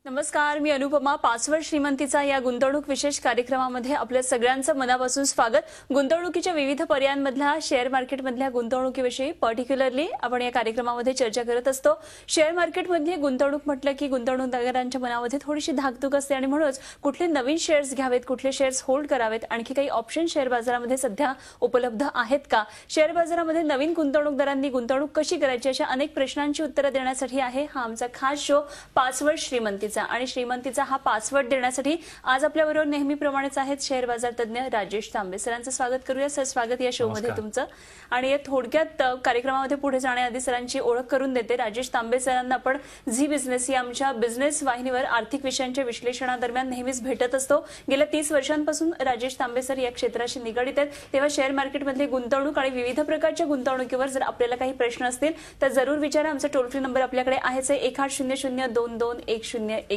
नमस्कार, मी अनुपमा. पाचवड श्रीमंतीचा या गुंतवणूक विशेष कार्यक्रमामध्ये आपल्या सगळ्यांचं मनापासून स्वागत. गुंतवणुकीच्या विविध पर्यायांमधल्या शेअर मार्केटमधल्या गुंतवणुकीविषयी पर्टिक्युलरली आपण या कार्यक्रमामध्ये चर्चा करत असतो. शेअर मार्केटमध्ये गुंतवणूक म्हटलं की गुंतवणूकदारांच्या मनामध्ये थोडीशी धाकधूक असते आणि म्हणूनच कुठले नवीन शेअर्स घ्यावेत, कुठले शेअर्स होल्ड करावेत, आणखी काही ऑप्शन शेअर बाजारामध्ये सध्या उपलब्ध आहेत का, शेअर बाजारामध्ये नवीन गुंतवणूकदारांनी गुंतवणूक कशी करायची, अशा अनेक प्रश्नांची उत्तरं देण्यासाठी आहे हा आमचा खास शो पाचवड श्रीमंतीचा. आणि श्रीमंतीचा हा पासवर्ड देण्यासाठी आज आपल्याबरोबर नेहमीप्रमाणेच आहेत शेअर बाजार तज्ञ राजेश तांबे. सरांचं स्वागत करूया. सर, स्वागत या शो मध्ये तुमचं. आणि या थोडक्यात कार्यक्रमामध्ये पुढे जाण्याआधी सरांची ओळख करून देते. राजेश तांबे सरांना आपण झी बिझनेस या आमच्या बिझनेस वाहिनीवर आर्थिक विषयांच्या विश्लेषणादरम्यान नेहमीच भेटत असतो. गेल्या 30 वर्षांपासून राजेश तांबे सर या क्षेत्राशी निगडित आहेत. तेव्हा शेअर मार्केटमधली गुंतवणूक आणि विविध प्रकारच्या गुंतवणुकीवर जर आपल्याला काही प्रश्न असतील तर जरूर विचारा. आमचा टोल फ्री नंबर आपल्याकडे आहेच, 1800-22-1010.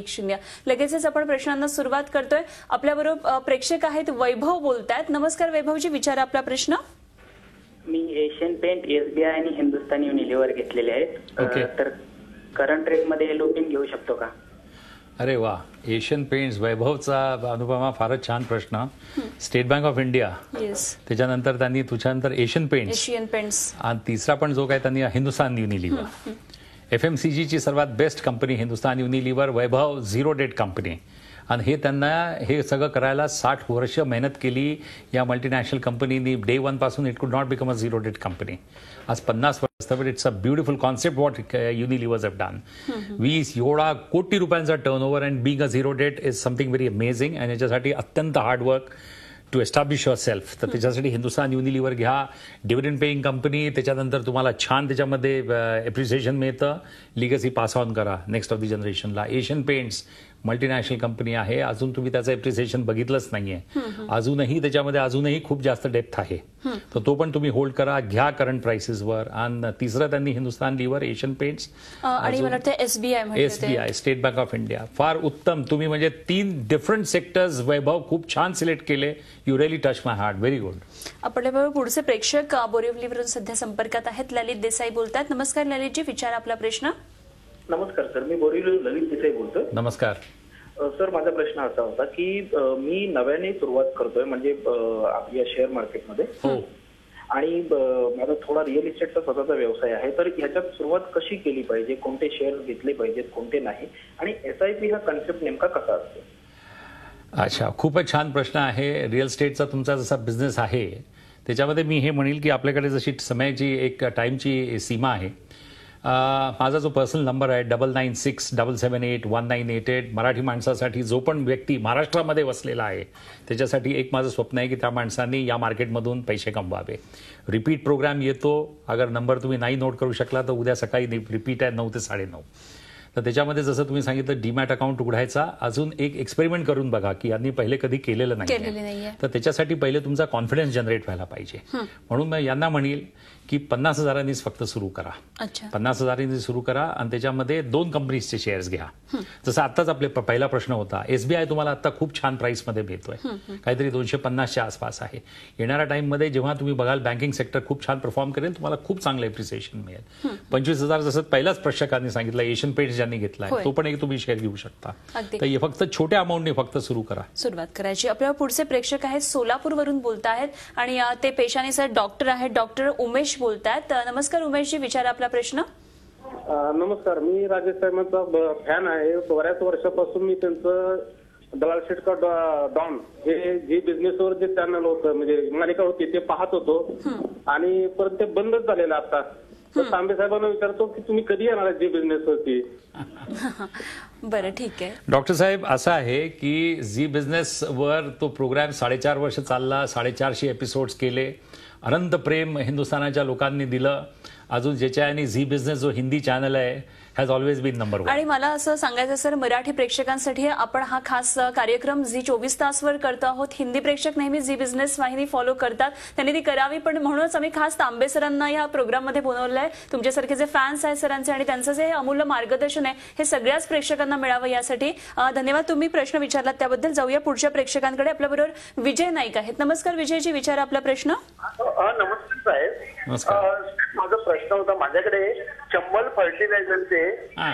लगेचच आपण प्रश्नांना सुरुवात करतोय. आपल्याबरोबर प्रेक्षक आहेत, वैभव बोलतायत. नमस्कार वैभवजी, विचारा आपला प्रश्न. मी एशियन पेंट, एसबीआय आणि हिंदुस्थान युनिलिव्हर घेतलेले आहेत. तर करंट रेट मध्ये लुकिंग घेऊ शकतो का? अरे वा, एशियन पेंट्स, वैभवचा अनुपमा फारच छान प्रश्न. स्टेट बँक ऑफ इंडिया, त्याच्यानंतर त्यांनी तुझ्यानंतर एशियन पेंट्स आणि तिसरा पण जो काय त्यांनी हिंदुस्थान युनिलिव्हर. FMCG ची सर्वात बेस्ट कंपनी हिंदुस्थान युनिलिव्हर, वैभव झिरो डेट कंपनी. आणि हे त्यांना हे सगळं करायला 60 वर्ष मेहनत केली या मल्टीनॅशनल कंपनीनी. डे 1 पासून it could not become a zero debt company. आज 50 वर्ष, it's a beautiful concept what Unilever's have done. 20 एवढा कोटी रुपयांचा turnover and being a zero debt is something very amazing. आणि याच्यासाठी अत्यंत हार्डवर्क टू एस्टॅब्लिश युअर सेल्फ. तर त्याच्यासाठी हिंदुस्थान युनिलिव्हर घ्या. डिव्हिडंड पेईंग कंपनी, त्याच्यानंतर तुम्हाला छान त्याच्यामध्ये एप्रिसिएशन मिळतं. लिगसी पास ऑन करा नेक्स्ट ऑफ द जनरेशनला. एशियन पेंट्स मल्टीनॅशनल कंपनी आहे. अजून तुम्ही त्याचं एप्रिसिएशन बघितलंच नाहीये. अजूनही त्याच्यामध्ये अजूनही खूप जास्त डेप्थ आहे. तर तो पण तुम्ही होल्ड करा, घ्या करंट प्राइसेसवर. आणि तिसरं त्यांनी हिंदुस्थान लिव्हर, एशियन पेंट्स आणि मला वाटतं SBI, state bank of India. फार उत्तम. तुम्ही म्हणजे 3 डिफरंट सेक्टर्स वैभव खूप छान सिलेक्ट केले. You really touch my heart. Very good. आपल्याबरोबर पुढचे प्रेक्षक बोरिवलीवरून सध्या संपर्कात आहेत. ललित देसाई बोलतात. नमस्कार ललितजी, विचारा आपला प्रश्न. नमस्कार सर, मी बोरिवली ललित देसाई बोलतोय. नमस्कार सर, माझा प्रश्न असा होता की मी नव्याने सुरुवात करतोय म्हणजे आपल्या शेअर मार्केटमध्ये. आणि माझा थोडा रिअल इस्टेटचा स्वतःचा व्यवसाय आहे. तर ह्याच्यात सुरुवात कशी केली पाहिजे, कोणते शेअर घेतले पाहिजेत, कोणते नाही, आणि SIP हा कन्सेप्ट नेमका कसा असतो? अच्छा, खूपच छान प्रश्न आहे. रिअल इस्टेटचा तुमचा जसा बिझनेस आहे त्याच्यामध्ये मी हे म्हणेल की आपल्याकडे जशी समयाची एक टाईमची सीमा आहे. माझा जो पर्सनल नंबर आहे 9967781988. मराठी माणसासाठी जो पण व्यक्ती महाराष्ट्रामध्ये वसलेला आहे त्याच्यासाठी एक माझं स्वप्न आहे की त्या माणसांनी या मार्केटमधून पैसे कमवावे. रिपीट प्रोग्राम येतो. अगर नंबर तुम्ही नाही नोट करू शकला तर उद्या सकाळी रिपीट आहे 9 ते 9:30. तर त्याच्यामध्ये जसं तुम्ही सांगितलं डीमॅट अकाउंट उघडायचा. अजून एक एक्सपेरिमेंट करून बघा की यांनी पहिले कधी केलेलं नाही. तर त्याच्यासाठी पहिले तुमचा कॉन्फिडन्स जनरेट व्हायला पाहिजे. म्हणून मी यांना म्हणेल की 50,000नीच फक्त सुरू करा. 50,000नी सुरू करा आणि त्याच्यामध्ये 2 कंपनीजचे शेअर्स घ्या. जसं आत्ताच आपले पहिला प्रश्न होता, SBI तुम्हाला आता खूप छान प्राइसमध्ये मिळतोय, काहीतरी 250च्या आसपास आहे. येणाऱ्या टाइममध्ये जेव्हा तुम्ही बघाल बँकिंग सेक्टर खूप छान परफॉर्म करेल, तुम्हाला खूप चांगलं एप्रिसिएशन मिळेल. 25,000 जसं पहिल्याच प्रेक्षकांनी सांगितलं, एशियन पेंट्स ज्यांनी घेतलाय तो पण एक तुम्ही शेअर घेऊ शकता. तर हे फक्त छोट्या अमाऊंटने फक्त सुरू करा, सुरुवात करायची. आपल्याला पुढचे प्रेक्षक आहेत, सोलापूरवरून बोलत आहेत आणि ते पेशाने सर डॉक्टर आहेत. डॉक्टर उमेश बोलतात. नमस्कार उमेशजी, विचारा आपला प्रश्न. नमस्कार, मी राजेश साहेबांचा फॅन आहे. बऱ्याच वर्षापासून मी त्यांचं दलाल शेठ का डॉन हे जी बिझनेसवर जे चॅनल होतं म्हणजे मालिका होती ते पाहत होतो आणि परत ते बंदच झालेलं आता. तर तांबे साहेबांना विचारतो की तुम्ही कधी येणार जी बिझनेसवरती? बरं, ठीक आहे डॉक्टर साहेब. असं आहे की झी बिझनेस वर तो प्रोग्राम 4.5 वर्ष चालला. 450 एपिसोड्स केले. अनंत प्रेम हिंदुस्थानाच्या लोकांनी दिलं. अजून ज्याच्या आणि झी बिझनेस जो हिंदी चॅनल आहे हॅज ऑलवेज बीन नंबर 1. आणि मला असं सांगायचं सर, मराठी प्रेक्षकांसाठी आपण हा खास कार्यक्रम झी 24 तासवर करतो आहोत. हिंदी प्रेक्षक नेहमी झी बिझनेस वाहिनी फॉलो करतात, त्यांनी ती करावी. पण म्हणूनच आम्ही खास तांबे सरांना या प्रोग्राममध्ये बोलवलं आहे. तुमच्यासारखे जे फॅन्स आहेत सरांचे आणि त्यांचं जे अमूल्य मार्गदर्शन आहे हे सगळ्याच प्रेक्षकांना मिळावं यासाठी धन्यवाद. तुम्ही प्रश्न विचारलात त्याबद्दल. जाऊया पुढच्या प्रेक्षकांकडे. आपल्याबरोबर विजय नाईक आहेत. नमस्कार विजयजी, विचारा आपला प्रश्न. नमस्कार साहेब. माझा प्रश्न होता, माझ्याकडे चंबल फर्टिलायझरचे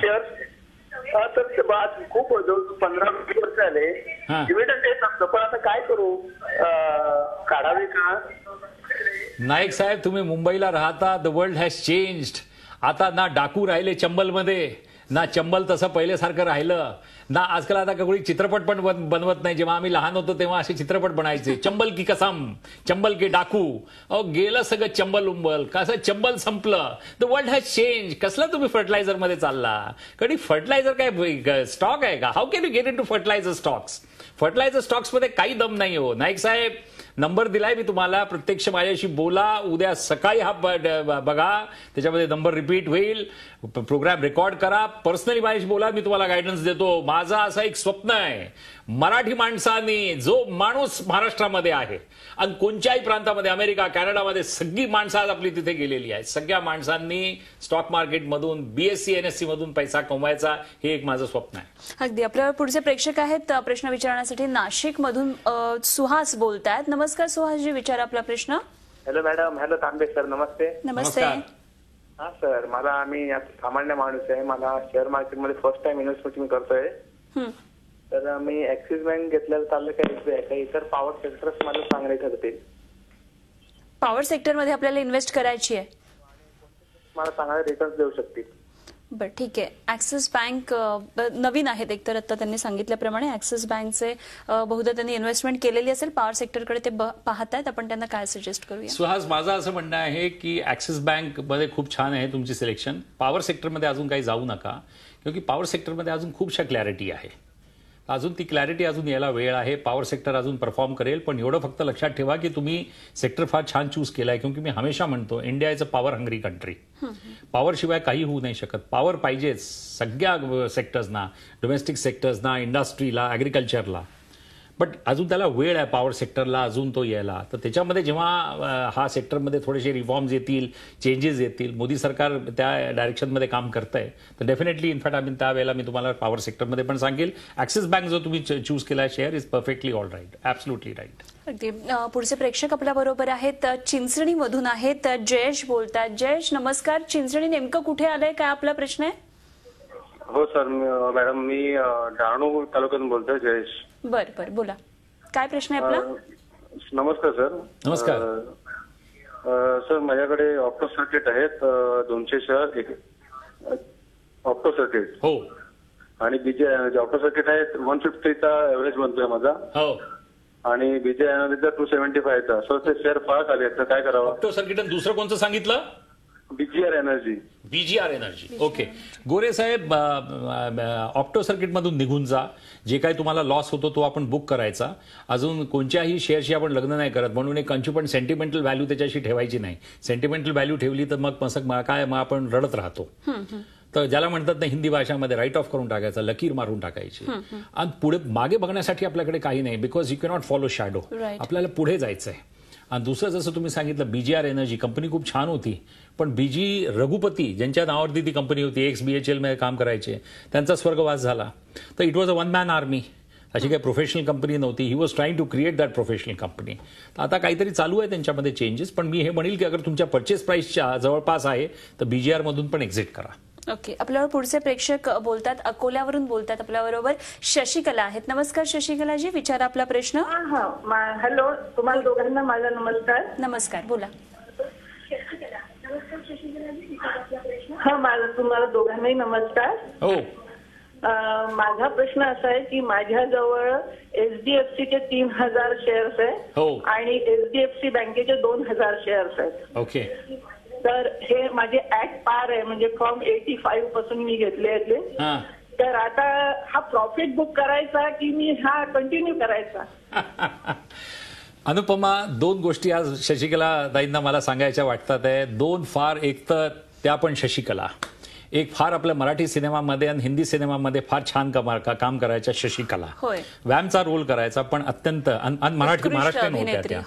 शेअर्स तर ते आज खूप 15-20 वर्ष झाले हा. डिव्हिडंड येत नसतं, पण आता काय करू, काढावे का? नाईक साहेब, तुम्ही मुंबईला राहता. The world has changed. आता ना डाकू राहिले चंबलमध्ये, ना चंबल तसं पहिल्यासारखं राहिलं ना. आजकाल आता कोणी चित्रपट पण बनवत नाही. जेव्हा आम्ही लहान होतो तेव्हा असे चित्रपट बनायचे, चंबल की कसम, चंबल के डाकू. अहो गेलं सगळं चंबल उंबल, कसं चंबल संपलं. The world has change. कसला तुम्ही फर्टिलायझर मध्ये चालला? कधी फर्टिलायझर काय स्टॉक आहे का? How can you get into fertiliser stocks? Fertiliser stocks मध्ये काही दम नाही हो. नाईक साहेब, नंबर दिलाय मी तुम्हाला, प्रत्यक्ष माझ्याशी बोला. उद्या सकाळी हा बघा, त्याच्यामध्ये नंबर रिपीट होईल. प्रोग्राम रेकॉर्ड करा, पर्सनली माझ्याशी बोला, मी तुम्हाला गायडन्स देतो. माझं असं एक स्वप्न आहे, मराठी माणसांनी, जो माणूस महाराष्ट्रामध्ये आहे आणि कोणत्याही प्रांतामध्ये, अमेरिका, कॅनडामध्ये सगळी माणसं आज आपली तिथे गेलेली आहेत. सगळ्या माणसांनी स्टॉक मार्केटमधून, BSc NSC मधून पैसा कमवायचा, हे एक माझं स्वप्न आहे. अगदी. आपल्याला पुढचे प्रेक्षक आहेत प्रश्न विचारण्यासाठी. नाशिक मधून सुहास बोलतायत. नमस्कार सुहासजी, विचारा आपला प्रश्न. Hello madam. हॅलो तांबे सर, नमस्ते. नमस्ते. हा सर, मी सामान्य माणूस आहे. मला शेअर मार्केटमध्ये फर्स्ट टाइम इन्व्हेस्टमेंट मी करतोय. हं. तर मी ऍक्सिस बँक घेतलेलं चाललं का SBI का इतर पॉवर सेक्टर्स मला चांगले ठरतील? पॉवर सेक्टरमध्ये आपल्याला इन्व्हेस्ट करायची आहे. मला चांगले रिटर्न्स देऊ शकतील. बरं, ठीक आहे. ऍक्सिस बँक नवीन आहेत एकतर, आता त्यांनी सांगितल्याप्रमाणे ऍक्सिस बँकचे बहुधा त्यांनी इन्व्हेस्टमेंट केलेली असेल, पॉवर सेक्टरकडे ते पाहत आहेत. आपण त्यांना काय सजेस्ट करूया? सुहास, माझं असं म्हणणं आहे की ऍक्सिस बँक मध्ये खूप छान आहे तुमची सिलेक्शन. पॉवर सेक्टरमध्ये अजून काही जाऊ नका, क्योंकि पॉवर सेक्टरमध्ये अजून खूपशा क्लॅरिटी आहे. अजून ती क्लॅरिटी अजून यायला वेळ आहे. पॉवर सेक्टर अजून परफॉर्म करेल, पण एवढं फक्त लक्षात ठेवा की तुम्ही सेक्टर फार छान चूज केलाय. क्योंकि मी हमेशा म्हणतो, India is a power hungry country. Power शिवाय काही होऊ नाही शकत. पॉवर पाहिजेच सगळ्या सेक्टर्सना, डोमेस्टिक सेक्टर्सना, इंडस्ट्रीला, ॲग्रिकल्चरला. बट अजून त्याला वेळ आहे पॉवर सेक्टरला अजून तो यायला. तर त्याच्यामध्ये जेव्हा हा सेक्टरमध्ये थोडेसे रिफॉर्म्स येतील, चेंजेस येतील, मोदी सरकार त्या डायरेक्शनमध्ये काम करतंय, तर डेफिनेटली इनफॅक्ट आम्ही त्यावेळेला मी तुम्हाला पॉवर सेक्टरमध्ये पण सांगेल. ऍक्सिस बँक जो तुम्ही चूज केला share is perfectly all right, absolutely right. अगदी. पुढचे प्रेक्षक आपल्या बरोबर आहेत. चिंचणी मधून आहेत, जयेश बोलतात. जयेश नमस्कार. चिंचणी नेमकं कुठे आलंय, काय आपला प्रश्न आहे? हो सर, मॅडम मी डहाणू तालुक्यातून बोलतोय, जयेश. बरं बरं, बोला, काय प्रश्न आहे आपला? नमस्कार सर. नमस्कार. सर माझ्याकडे ऑप्टो सर्किट आहेत 200 शेअर, ऑप्टो सर्किट. हो. आणि BJ ऑप्टो सर्किट आहेत 150चा एव्हरेज बनतोय माझा. हो. आणि BJ एनर्जीचा 275चा. सर ते शेअर फार खाली आहेत, तर काय करावं? ऑप्टो सर्किट आणि दुसरं कोणतं सांगितलं? BGR energy. BGR energy. Okay. Gore साहेब, ऑप्टो सर्किट मधून निघून जा. जे काही तुम्हाला लॉस होतो तो आपण बुक करायचा. अजून कोणत्याही शेअरशी आपण लग्न नाही करत, म्हणून एक कंची पण सेंटिमेंटल व्हॅल्यू त्याच्याशी ठेवायची नाही. सेंटिमेंटल व्हॅल्यू ठेवली तर मग आपण रडत राहतो. तर ज्याला म्हणतात ना हिंदी भाषामध्ये राईट ऑफ करून टाकायचा, लकीर मारून टाकायची. आणि पुढे मागे बघण्यासाठी आपल्याकडे काही नाही, because you cannot follow shadow. आपल्याला पुढे जायचंय. आणि दुसरं जसं तुम्ही सांगितलं BGR एनर्जी कंपनी खूप छान होती, पण BG रघुपती ज्यांच्या नावावरती ती कंपनी होती, XBHL मध्ये काम करायचे, त्यांचा स्वर्गवास झाला. तर it was a one man army. अशी काही प्रोफेशनल कंपनी नव्हती. He was trying to create that professional company. तर आता काहीतरी चालू आहे त्यांच्यामध्ये चेंजेस. पण मी हे म्हणेल की अगर तुमच्या परचेस प्राइसच्या जवळपास आहे तर BGR मधून पण एक्झिट करा. ओके. आपल्यावर पुढचे प्रेक्षक बोलतात, अकोल्यावरून बोलतात. आपल्याबरोबर शशिकला आहेत. नमस्कार शशिकलाजी, विचारा आपला प्रश्न. हॅलो, तुम्हाला दोघांना माझा नमस्कार. नमस्कार, बोला. माझा तुम्हाला दोघांनाही नमस्कार. हो. माझा प्रश्न असा आहे की माझ्याजवळ HDFCचे 3000 शेअर्स आहे. हो. आणि HDFC बँकेचे 2000 शेअर्स आहेत. ओके. तर हे माझे ऍट पार आहे, म्हणजे फ्रॉम 85 पासून मी घेतले. तर आता हा प्रॉफिट बुक करायचा की मी हा कंटिन्यू करायचा? अनुपमा, दोन गोष्टी आज शशिकला ताईंना मला सांगायच्या वाटतात आहे. दोन फार, एक तर त्या पण शशिकला, एक फार आपल्या मराठी सिनेमामध्ये आणि हिंदी सिनेमामध्ये फार छान काम करायच्या शशिकला. वॅमचा रोल करायचा, पण अत्यंत महाराष्ट्रीयन होत्या त्या.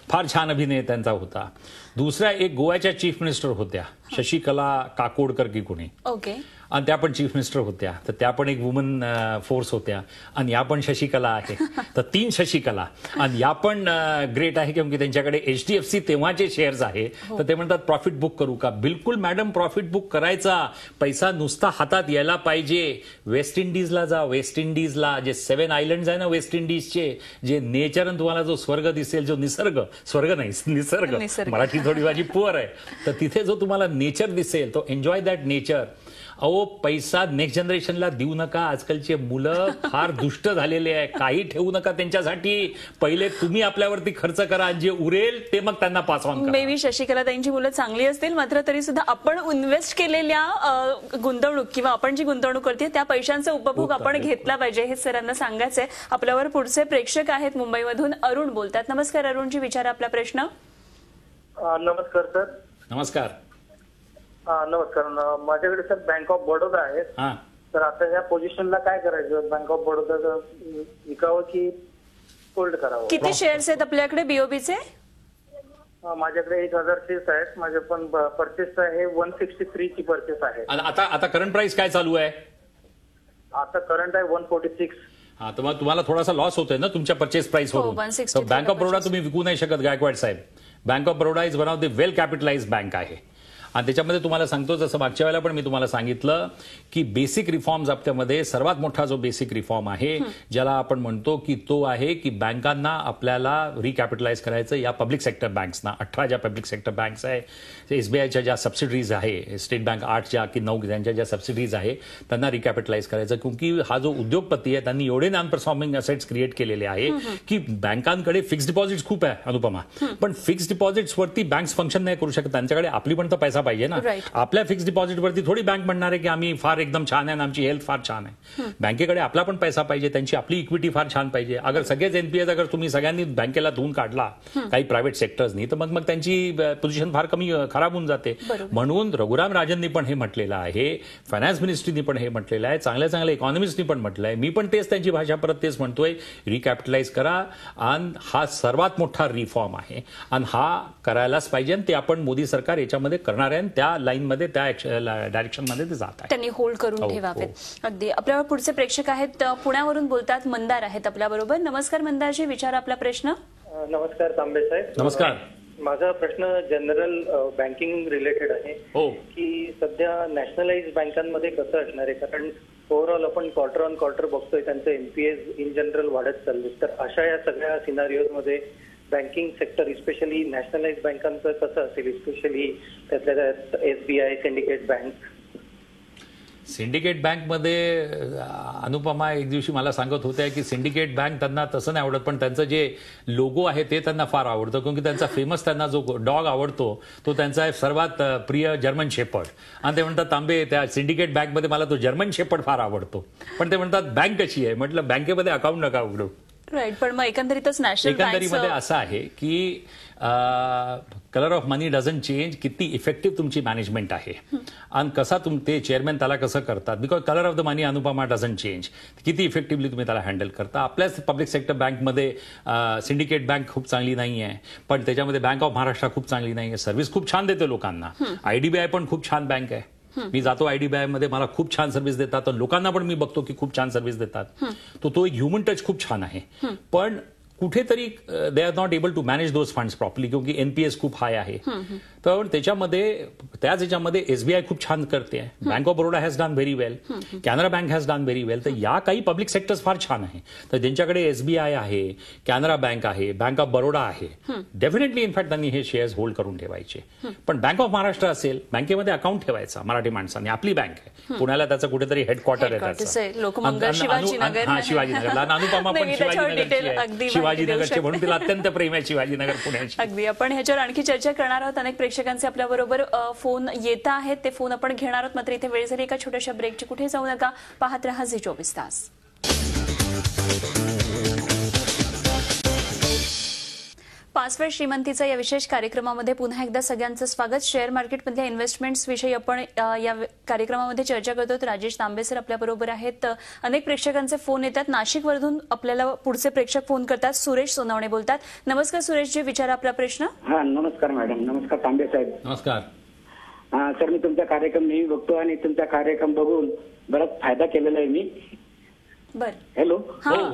फार छान अभिनय त्यांचा होता. दुसऱ्या एक गोव्याच्या चीफ मिनिस्टर होत्या, शशिकला काकोडकर की कोणी, ओके, आणि त्या पण चीफ मिनिस्टर होत्या, तर त्या पण एक वुमन फोर्स होत्या. आणि या पण शशिकला आहे, तर 3 शशिकला. आणि या पण ग्रेट आहे, कारण की त्यांच्याकडे HDFC तेव्हाचे शेअर्स आहे. तर ते म्हणतात प्रॉफिट बुक करू का? बिलकुल मॅडम, प्रॉफिट बुक करायचा. पैसा नुसता हातात यायला पाहिजे. वेस्ट इंडिजला जा, वेस्ट इंडिजला जे 7 आयलंड्स आहे ना वेस्ट इंडिजचे, जे नेचर तुम्हाला जो स्वर्ग दिसेल, जो निसर्ग, स्वर्ग नाही निसर्ग, मराठी थोडी माझी पुअर आहे, तर तिथे जो तुम्हाला नेचर दिसेल, तो एन्जॉय दॅट नेचर. अहो, पैसा नेक्स्ट जनरेशनला देऊ नका. आजकालचे मुलं फार दुष्ट झालेले आहे. काही ठेवू नका त्यांच्यासाठी. पहिले तुम्ही आपल्यावरती खर्च करा, जे उरेल ते मग त्यांना पास ऑन करा. मे बी शशिकला त्यांची मुलं चांगली असतील, मात्र तरी सुद्धा आपण इन्व्हेस्ट केलेल्या गुंतवणूक किंवा आपण जी गुंतवणूक करते त्या पैशांचा उपभोग आपण घेतला पाहिजे, हे सरांना सांगायचंय. आपल्यावर पुढचे प्रेक्षक आहेत मुंबईमधून. अरुण बोलतात. नमस्कार अरुणजी, विचारा आपला प्रश्न. नमस्कार सर. नमस्कार. नमस्कार. माझ्याकडे सर बँक ऑफ बडोदा आहे. तर आता ह्या पोझिशनला काय करायचं? बँक ऑफ बडोदा विकावं की होल्ड करावं? किती शेअर्स आहेत आपल्याकडे बीओबीचे? माझ्याकडे 1000 शेअर्स आहेत. माझे पण परचेस आहे 163 ची परचेस आहे. आता करंट प्राइस काय चालू आहे? आता करंट आहे 146. हा, तर मग तुम्हाला थोडासा लॉस होतोय ना तुमच्या परचेस प्राइस वरून. बँक ऑफ बरोडा तुम्ही विकू नाही शकत गायकवाड साहेब. Bank of Baroda is one of the well capitalised bank आहे. आणि त्याच्यामध्ये तुम्हाला सांगतो, जसं मागच्या वेळेला पण मी तुम्हाला सांगितलं की बेसिक रिफॉर्म्स आपल्यामध्ये सर्वात मोठा जो बेसिक रिफॉर्म आहे, ज्याला आपण म्हणतो की तो आहे की बँकांना आपल्याला रिकॅपिटलाइज करायचं. या पब्लिक सेक्टर बँक्सना 18 ज्या पब्लिक सेक्टर बँक्स आहे, SBIच्या ज्या सबसिडरीज आहे, स्टेट बँक 8 ज्या की 9 त्यांच्या ज्या सबसिडरीज आहे, त्यांना रिकॅपिटलाइज करायचं. क्योंकि हा जो उद्योगपती आहे त्यांनी एवढे नॉन परफॉर्मिंग असेट्स क्रिएट केलेले आहे की बँकांकडे फिक्स्ड डिपॉझिट्स खूप आहे अनुपमा, पण फिक्स्ड डिपॉझिट्सवरती बँक्स फंक्शन नाही करू शकत. त्यांच्याकडे आपली पण तर पैसा पाहिजे ना. आपल्या फिक्स्ड डिपॉझिटवरती थोडी बँक म्हणणार आहे की आम्ही फार एकदम छान आहे आणि आमची हेल्थ फार छान आहे. बँकेकडे आपला पण पैसा पाहिजे, त्यांची आपली इक्विटी फार छान पाहिजे. अगर सगळेच NPS अगर तुम्ही सगळ्यांनी बँकेला धुवून काढला काही प्रायव्हेट सेक्टर्सनी, तर मग त्यांची पोझिशन फार कमी खराब होऊन जाते. म्हणून रघुराम राजननी पण हे म्हटलेलं आहे, फायनान्स मिनिस्ट्रीनी पण हे म्हटलेलं आहे, चांगल्या चांगल्या इकॉनॉमिस्टनी पण म्हटलंय, मी पण तेच त्यांची भाषा परत तेच म्हणतोय, रिकॅपिटलाइज करा. आणि हा सर्वात मोठा रिफॉर्म आहे आणि हा करायलाच पाहिजे. आणि ते आपण मोदी सरकार याच्यामध्ये करणार आहे, त्या लाईनमध्ये त्या डायरेक्शनमध्ये ते जात आहे. त्यांनी होल्ड करून ठेवावेत. अगदी. आपल्यावर पुढचे प्रेक्षक आहेत, पुण्यावरून बोलतात. मंदार आहेत आपल्याबरोबर. नमस्कार मंदारजी, विचारा आपला प्रश्न. नमस्कार तांबे साहेब. नमस्कार. माझा प्रश्न जनरल बँकिंग रिलेटेड आहे की सध्या नॅशनलाइज बँकांमध्ये कसं असणार आहे? कारण ओव्हरऑल आपण क्वार्टर ऑन क्वार्टर बघतोय त्यांचं NPS इन जनरल वाढत चालले. तर अशा या सगळ्या सिनारिओमध्ये बँकिंग सेक्टर इस्पेशली नॅशनलाइज बँकांचं कसं असेल, इस्पेशली त्यातल्या त्यात SBI, सिंडिकेट बँक? सिंडिकेट बँकमध्ये अनुपमा एक दिवशी मला सांगत होत्या की सिंडिकेट बँक त्यांना तसं नाही आवडत, पण त्यांचं जे लोगो आहे ते त्यांना फार आवडतं. कारण की त्यांचा फेमस त्यांना जो डॉग आवडतो तो त्यांचा सर्वात प्रिय जर्मन शेपर्ड. आणि ते म्हणतात तांबे, त्या सिंडिकेट बँकमध्ये मला तो जर्मन शेपर्ड फार आवडतो. पण ते म्हणतात बँक कशी आहे? म्हटलं बँकेमध्ये अकाउंट नका उघडू. राईट. पण मग एकंदरीतच नॅशनल एकंदरीमध्ये असं आहे की colour of money doesn't change. किती इफेक्टिव्ह तुमची मॅनेजमेंट आहे आणि कसा ते चेअरमॅन त्याला कसं करतात. Because colour of the money Anupama doesn't change. किती इफेक्टिव्हली तुम्ही त्याला हँडल करता. आपल्याच पब्लिक सेक्टर बँकमध्ये सिंडिकेट बँक खूप चांगली नाही आहे, पण त्याच्यामध्ये बँक ऑफ महाराष्ट्र खूप चांगली नाही आहे. सर्व्हिस खूप छान देते लोकांना. IDBI पण खूप छान बँक आहे. मी जातो IDBI मध्ये, मला खूप छान सर्व्हिस देतात. तर लोकांना पण मी बघतो की खूप छान सर्व्हिस देतात. तो एक ह्युमन टच खूप छान आहे. पण कुठेतरी they are not able to manage those funds properly, क्योंकि NPS खूप हाय आहे. तर त्याच याच्यामध्ये SBI खूप छान करते. Bank of Baroda has done very well, Canara bank has done very well. तर या काही पब्लिक सेक्टर्स फार छान आहे. तर ज्यांच्याकडे SBI आहे, कॅनरा बँक आहे, बँक ऑफ बरोडा आहे, डेफिनेटली इनफॅक्ट त्यांनी हे शेअर्स होल्ड करून ठेवायचे. पण बँक ऑफ महाराष्ट्र असेल, बँकेमध्ये अकाउंट ठेवायचा मराठी माणसांनी. आपली बँक आहे, पुण्याला त्याचं कुठेतरी हेडक्वार्टर आहे त्याचं, शिवाजीनगरला. अनुपमा पण शिवाजीनगरचे म्हणून तिला अत्यंत प्रेम आहे शिवाजीनगर पुण्याची. अगदी. आपण ह्याच्यावर आणखी चर्चा करणार आहोत. अनेक प्रेक्षकांचे आपल्याबरोबर फोन येत आहेत, ते फोन आपण घेणार आहोत. मात्र इथे वेळ झाली एका छोट्याशा ब्रेकची. कुठे जाऊ नका, पाहत रहा झी24 तास. पासवर्ड श्रीमंतीचा या विशेष कार्यक्रमामध्ये पुन्हा एकदा सगळ्यांचं स्वागत. शेअर मार्केटमधल्या इन्व्हेस्टमेंट्स विषयी आपण या कार्यक्रमामध्ये चर्चा करतो. राजेश तांबे सर आपल्या बरोबर आहेत. अनेक प्रेक्षकांचे फोन येतात. नाशिकवरून आपल्याला पुढचे प्रेक्षक फोन करतात. सुरेश सोनावणे बोलतात. नमस्कार सुरेशजी, विचारा आपला प्रश्न. हा, नमस्कार मॅडम. नमस्कार तांबे साहेब. नमस्कार सर, मी तुमचा कार्यक्रम नेहमी बघतो आणि तुमचा कार्यक्रम बघून बराच फायदा केलेला आहे मी. बर, हॅलो.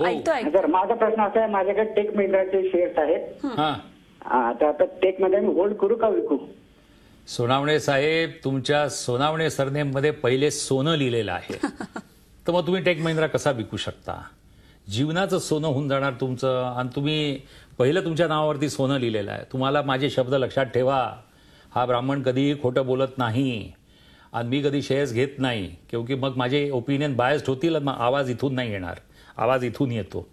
ऐकतो. सर, माझा प्रश्न असा आहे, माझ्याकडे टेक महिंद्राचे शेअर्स आहेत. तर आता टेक मध्ये मी होल्ड करू का विकू? सोनावणे साहेब, तुमच्या सोनावणे सरनेम मध्ये पहिले सोनं लिहिलेलं आहे. तर मग तुम्ही टेक महिंद्रा कसा विकू शकता? जीवनाचं सोनं होऊन जाणार तुमचं. आणि तुम्ही पहिलं तुमच्या नावावरती सोनं लिहिलेलं आहे. तुम्हाला माझे शब्द लक्षात ठेवा. हा ब्राह्मण कधीही खोटं बोलत नाही आणि मी कधी शेअर्स घेत नाही, क्योंकि मग माझे ओपिनियन बायस्ड होतील. मग आवाज इथून नाही येणार, आवाज इथून येतो.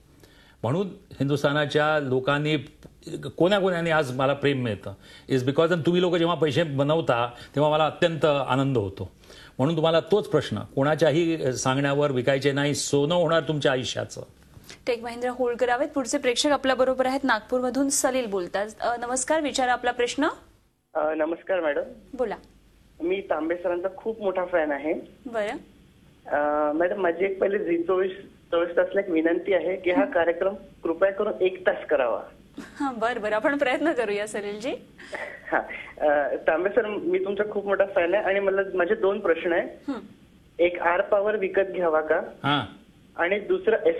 म्हणून हिंदुस्थानाच्या लोकांनी कोणाकोणाने आज मला प्रेम मिळतं इज बिकॉज तुम्ही लोक जेव्हा पैसे बनवता तेव्हा मला अत्यंत आनंद होतो. म्हणून तुम्हाला तोच प्रश्न, कोणाच्याही सांगण्यावर विकायचे नाही, सोनं होणार तुमच्या आयुष्याचं. टेक महिंद्रा होल्ड करावेत. पुढचे प्रेक्षक आपल्या बरोबर आहेत. नागपूरमधून सलील बोलतात. नमस्कार, विचारा आपला प्रश्न. नमस्कार मॅडम. बोला. मी तांबे सरांचा खूप मोठा फॅन आहे. बरं मॅडम, माझी एक पहिले झी 24 तासला एक विनंती आहे की हा कार्यक्रम कृपया करून 1 तास करावा. बरं, आपण प्रयत्न करूया सलीलजी. हा, तांबे सर, मी तुमचा खूप मोठा फॅन आहे आणि मला माझे 2 प्रश्न आहे. एक, आर पॉवर विकत घ्यावा का? आणि दुसरं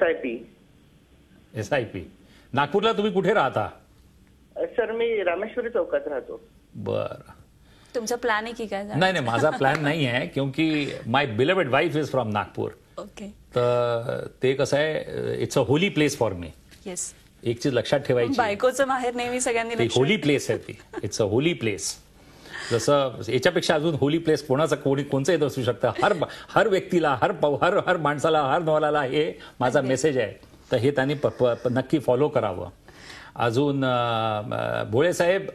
SIP. नागपूरला तुम्ही कुठे राहता? सर, मी रामेश्वरी चौकात राहतो. बरं, तुमचा प्लॅन आहे की काय? नाही, माझा प्लॅन नाही आहे, क्योंकि my beloved wife is from Nagpur. Okay. तर ते कसं आहे, it's a holy place for me. Yes. एक चीज लक्षात ठेवायची, बायकोचं माहेर नेहमी सगळ्यांनी होली प्लेस आहे ती. It's a holy place. जसं याच्यापेक्षा अजून होली प्लेस कोणचं येत असू शकतं. हर व्यक्तीला, हर माणसाला, हर नवलाला हे माझा मेसेज आहे. तर हे त्यांनी नक्की फॉलो करावं. अजून भोळे साहेब,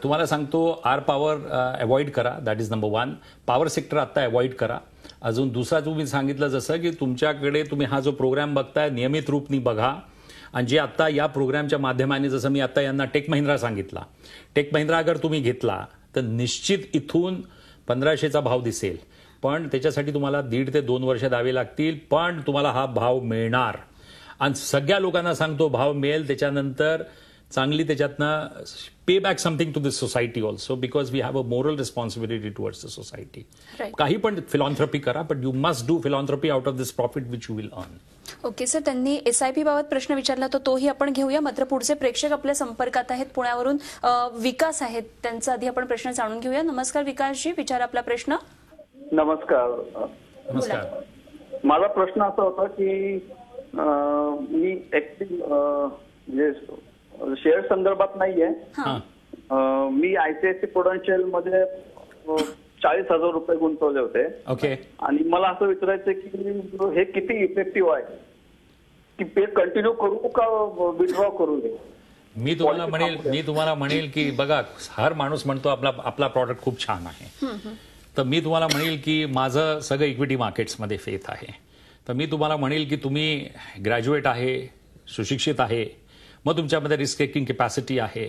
तुम्हाला सांगतो, आर पॉवर अवॉइड करा. That is number 1. Power sector आत्ता अवॉइड करा. अजून दुसरा तुम्ही सांगितलं जसं की तुमच्याकडे तुम्ही हा जो प्रोग्राम बघताय नियमित रूपनी बघा. आणि जे आत्ता या प्रोग्रामच्या माध्यमाने, जसं मी आता यांना टेक महिंद्रा सांगितला, टेक महिंद्रा अगर तुम्ही घेतला तर निश्चित इथून 1500चा भाव दिसेल. पण त्याच्यासाठी तुम्हाला 1.5 ते 2 वर्ष द्यावे लागतील. पण तुम्हाला हा भाव मिळणार. आणि सगळ्या लोकांना सांगतो, भाव मिळेल. त्याच्यानंतर चांगली त्याच्यातनं pay back something to this society also, because we have a moral responsibility towards the society. काही पण फिलॉन्थ्रपी करा, but you must do philanthropy out of this profit which you will earn. Okay sir, त्यांनी SIP बाबत प्रश्न विचारला, तर तोही आपण घेऊया. मात्र पुढचे प्रेक्षक आपल्या संपर्कात आहेत. पुण्यावरून विकास आहेत. त्यांचा आधी आपण प्रश्न जाणून घेऊया. नमस्कार विकासजी, विचारा आपला प्रश्न. नमस्कार. माझा प्रश्न असा होता की मी म्हणजे शेअर संदर्भात नाहीये. मी ICICI प्रुडेन्शियल मध्ये 40,000 रुपये गुंतवले होते. ओके. आणि मला असं विचारायचं की हे किती इफेक्टिव्ह आहे, की पे कंटिन्यू करू का विथड्रॉ करू? मी तुम्हाला म्हणेल की बघा, हर माणूस म्हणतो आपला प्रॉडक्ट खूप छान आहे. तर मी तुम्हाला म्हणेल की माझं सगळं इक्विटी मार्केट्समध्ये फेथ आहे. तर मी तुम्हाला म्हणेल की तुम्ही ग्रॅज्युएट आहे, सुशिक्षित आहे, मग तुमच्यामध्ये रिस्क टेकिंग कॅपॅसिटी आहे,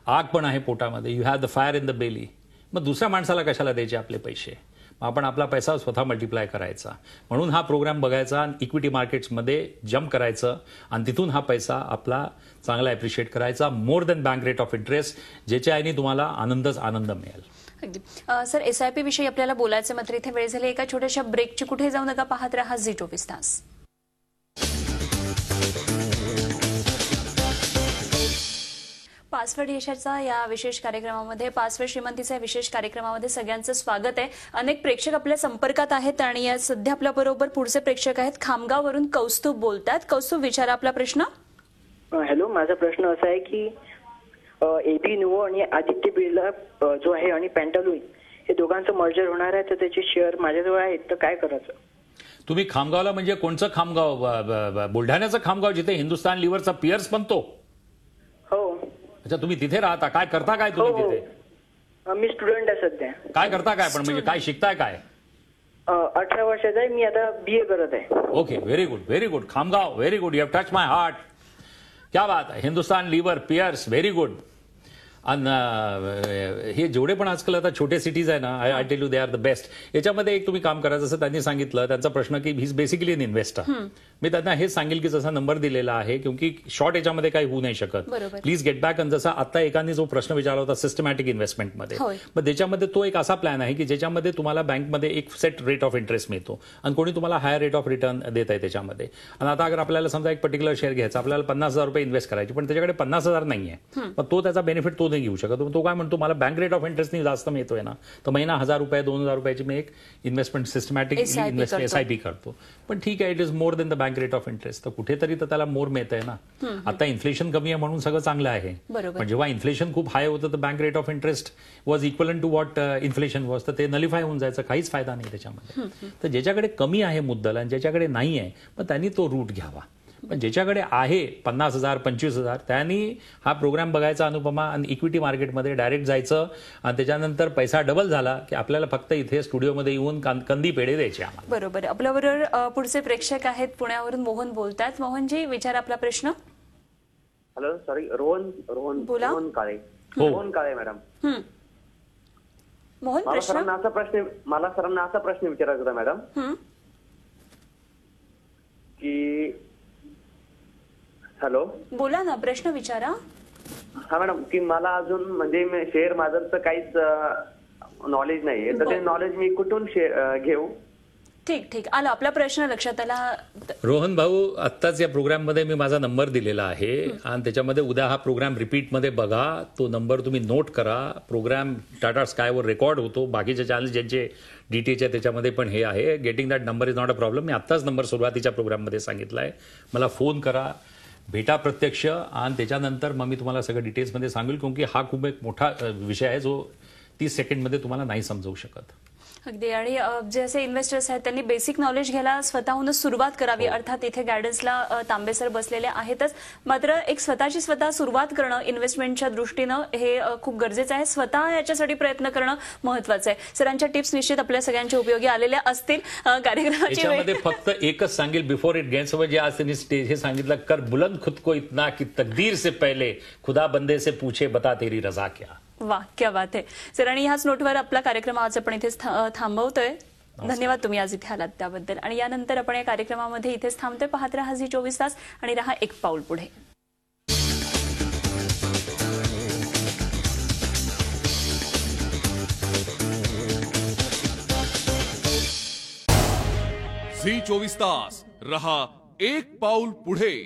आग पण आहे पोटामध्ये, you have the fire in the belly. मग दुसऱ्या माणसाला कशाला द्यायचे आपले पैसे? मग आपण आपला पैसा स्वतः मल्टिप्लाय करायचा. म्हणून हा प्रोग्राम बघायचा, इक्विटी मार्केट्समध्ये जम्प करायचं आणि तिथून हा पैसा आपला चांगला ॲप्रिशिएट करायचा. More than bank rate of interest, ज्याच्या आईने तुम्हाला आनंद मिळेल. अगदी. सर, SIP विषयी आपल्याला बोलायचं, मात्र इथे वेळ झाली. एका छोट्याशा ब्रेकची. कुठे जाऊ नका, पाहत रहा झी 24 तास. पासवर्ड यशाचा या विशेष कार्यक्रमामध्ये, पासवर्ड श्रीमंतीचा या विशेष कार्यक्रमामध्ये सगळ्यांचं स्वागत आहे. अनेक प्रेक्षक आपल्या संपर्कात आहेत आणि सध्या आपल्या बरोबर पुढचे प्रेक्षक आहेत. खामगाववरून कौस्तुभ बोलतात. कौस्तुभ, विचारा आपला प्रश्न. हॅलो, माझा प्रश्न असा आहे की AB नुवो आणि आदित्य बिर्ला जो आहे आणि पॅन्टालून, हे दोघांचं मर्जर होणार आहे, तर त्याचे शेअर माझ्याजवळ आहेत, तर काय करायचं? तुम्ही खामगावला म्हणजे कोणचं खामगाव? बुलढाण्याचं खामगाव, जिथे हिंदुस्तान लिव्हरचा पियर्स बनतो? हो. अच्छा, तुम्ही तिथे राहता. काय करता काय तुम्ही तिथे? मी स्टुडंट आहे सध्या. काय करता काय? पण म्हणजे काय शिकताय काय? 18 वर्षाचा आहे मी. आता BA करत आहे. Okay, very good, very good. Khamgaon, very good. You have touch my heart. क्या बात आहे. Hindustan Lever, Pears, very good. आणि हे जेवढे पण आजकाल आता छोटे सिटीज आहे ना, I tell you they are the best. याच्यामध्ये एक तुम्ही काम करा, जसं त्यांनी सांगितलं त्यांचा प्रश्न की he is basically an investor. मी त्यांना हेच सांगेल की जसा नंबर दिलेला आहे, क्योंकि शॉर्ट याच्यामध्ये काही होऊ नाही शकत. Please get back. आणि जसा आता एकाने जो प्रश्न विचारला होता सिस्टमॅटिक इन्व्हेस्टमेंटमध्ये, मग त्याच्यामध्ये तो एक असा प्लॅन आहे की ज्याच्यामध्ये तुम्हाला बँकमध्ये एक सेट रेट ऑफ इंटरेस्ट मिळतो आणि कोणी तुम्हाला हायर रेट ऑफ रिटर्न देत आहे त्याच्यामध्ये. आणि आता अगर आपल्याला समजा एक पर्टिक्युलर शेअर घ्यायचा, आपल्याला 50,000 रुपये इन्व्हेस्ट करायचे, पण त्याच्याकडे 50,000 नाहीये, मग तो त्याचा बेनिफिट तो नाही घेऊ शकत. तो काय म्हणतो, मला बँक रेट ऑफ इंटरेस्ट जास्त मिळतोय ना, तर महिना 1,000 रुपये 2,000 रुपयाची मी एक इन्व्हेस्टमेंट सिस्टमॅटिक SIP करतो. पण ठीक आहे, it is more than the bank rate of interest. तर कुठेतरी तर त्याला मोर मिळत आहे ना. आता इन्फ्लेशन कमी आहे म्हणून सगळं चांगलं आहे, पण जेव्हा इन्फ्लेशन खूप हाय होतं तर bank rate of interest was equal to what inflation was, तर ते नलिफाय होऊन जायचं, काहीच फायदा नाही त्याच्यामध्ये. तर ज्याच्याकडे कमी आहे मुद्दल आणि ज्याच्याकडे नाही आहे, मग त्यांनी तो रूट घ्यावा. पण ज्याच्याकडे आहे 50,000 25,000 त्यांनी हा प्रोग्राम बघायचा अनुपमा, आणि इक्विटी मार्केटमध्ये डायरेक्ट जायचं. आणि त्याच्यानंतर पैसा डबल झाला की आपल्याला फक्त इथे स्टुडिओमध्ये येऊन कंदी पेढे द्यायचे आम्हाला. बरोबर. आपल्याबरोबर पुढचे प्रेक्षक आहेत, पुण्यावरून मोहन बोलतात. मोहनजी, विचार आपला प्रश्न. हॅलो, सॉरी, रोहन बोला. रोहन काळे. रोहन काळे मॅडम. मोहन, मला सरांना असा प्रश्न विचारायचा होता मॅडम की, हॅलो, बोला ना, प्रश्न विचारा. हा मॅडम, की मला अजून म्हणजे शेअर बाजारचं काहीच नॉलेज नाहीये, तर ते नॉलेज मी कुठून घेऊ? ठीक आलं, आपला प्रश्न लक्षात आला. रोहन भाऊ, आत्ताच या प्रोग्राममध्ये मी माझा नंबर दिलेला आहे आणि त्याच्यामध्ये उद्या हा प्रोग्राम रिपीटमध्ये बघा. तो नंबर तुम्ही नोट करा. प्रोग्राम टाटा स्कायवर रेकॉर्ड होतो. बाकीचे चॅनल ज्यांचे DTH आहे त्याच्यामध्ये पण हे आहे. Getting that number is not a problem. मी आत्ताच नंबर सुरुवातीच्या प्रोग्राममध्ये सांगितला आहे. मला फोन करा, भेटा प्रत्यक्ष, आणि त्याच्यानंतर मग मी तुम्हाला सगळं डिटेल्समध्ये सांगेल, क्योंकि हा खूप एक मोठा विषय आहे जो 30 सेकंडमध्ये तुम्हाला नाही समजवू शकत. अगदी. आणि जे असे इन्व्हेस्टर्स आहेत त्यांनी बेसिक नॉलेज घ्यायला स्वतःहूनच सुरुवात करावी. अर्थात इथे गायडन्सला तांबेसर बसलेले आहेतच, मात्र एक स्वतःची सुरुवात करणं इन्व्हेस्टमेंटच्या दृष्टीनं हे खूप गरजेचं आहे. स्वतः याच्यासाठी प्रयत्न करणं महत्वाचं आहे. सरांच्या टिप्स निश्चित आपल्या सगळ्यांच्या उपयोगी आलेल्या असतील. कार्यक्रमाची फक्त एकच सांगेल बिफोर इट गेट्स ओव्हर, जे आज त्यांनी स्टेज हे सांगितलं, कर बुलंद खुद को इतना की तकदीर से पहले खुदा बंदे से पूछे बता तेरी रजा क्या. वाह, क्या बात आहे सर. आणि ह्याच नोटवर आपला कार्यक्रम आज आपण इथेच थांबवतोय. धन्यवाद तुम्ही आज इथे आलात त्याबद्दल. आणि यानंतर आपण या कार्यक्रमामध्ये इथेच थांबतोय. पाहत रहा झी 24 तास आणि रहा एक पाऊल पुढे. झी 24 तास रहा एक पाऊल पुढे.